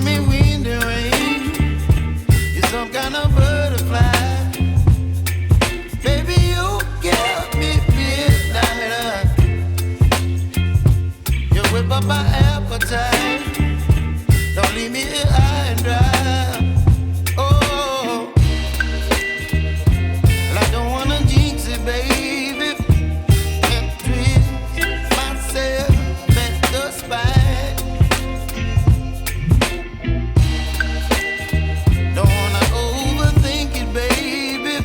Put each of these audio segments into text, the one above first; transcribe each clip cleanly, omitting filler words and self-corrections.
me wind and rain. You're some kind of butterfly. Baby, you give me midnight. You whip up my appetite. Don't leave me here high and dry. Oh, well, I don't wanna jinx it, baby. Can't twist myself at the spine. Don't wanna overthink it, baby.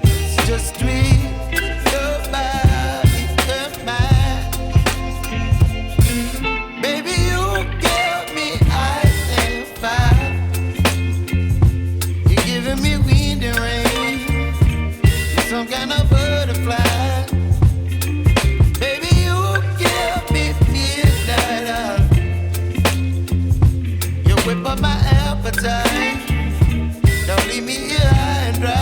It's just twist your body and mine. Baby, you give me ice and fire. You're giving me wind and rain. You're some kind of butterfly. Baby, you give me midnight. You whip up my appetite. Don't leave me here high and dry.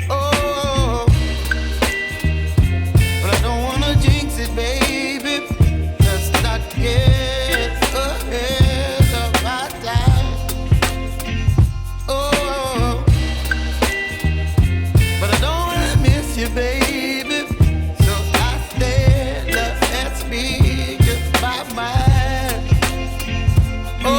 Oh, but I don't wanna jinx it, baby. Let's not get ahead of my time. Oh, but I don't wanna miss you, baby. So I stand up and speak my mind. Oh.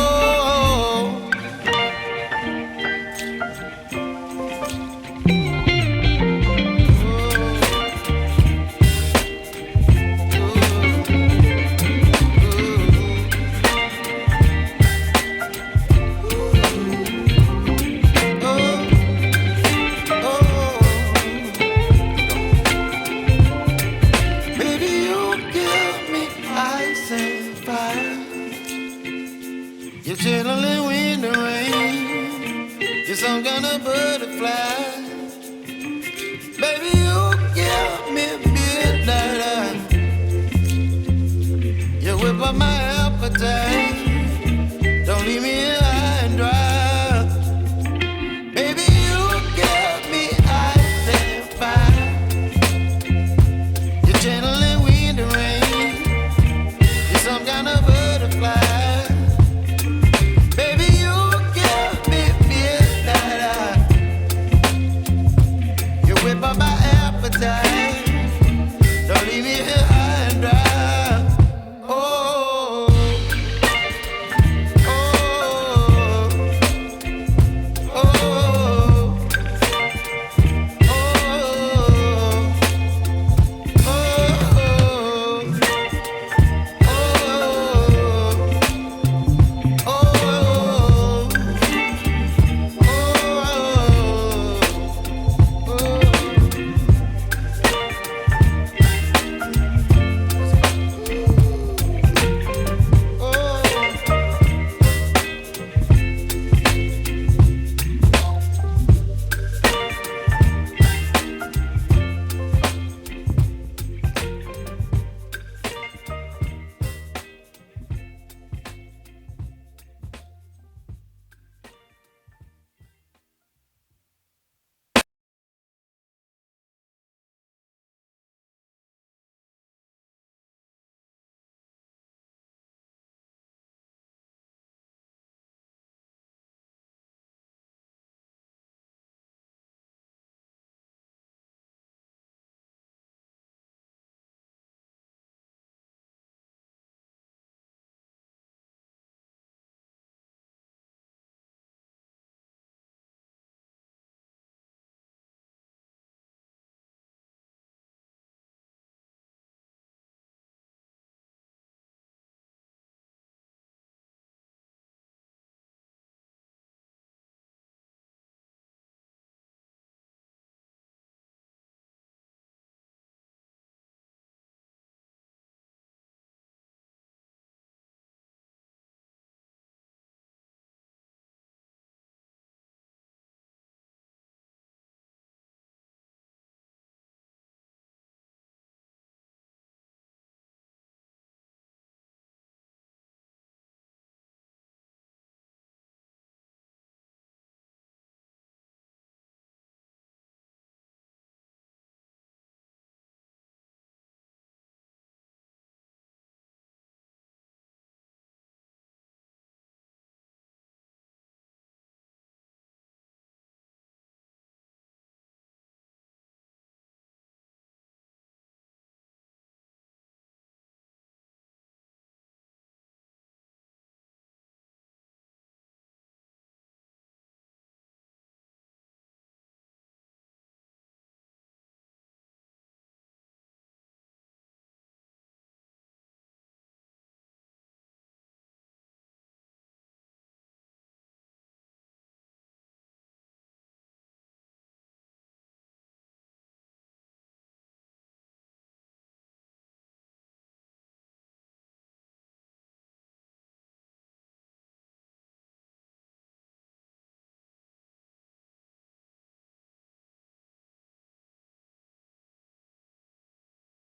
Baby, you give me ice and fire. You're chilling wind and rain. You're some kind of butterfly. Baby, you give me midnight. You whip up my appetite.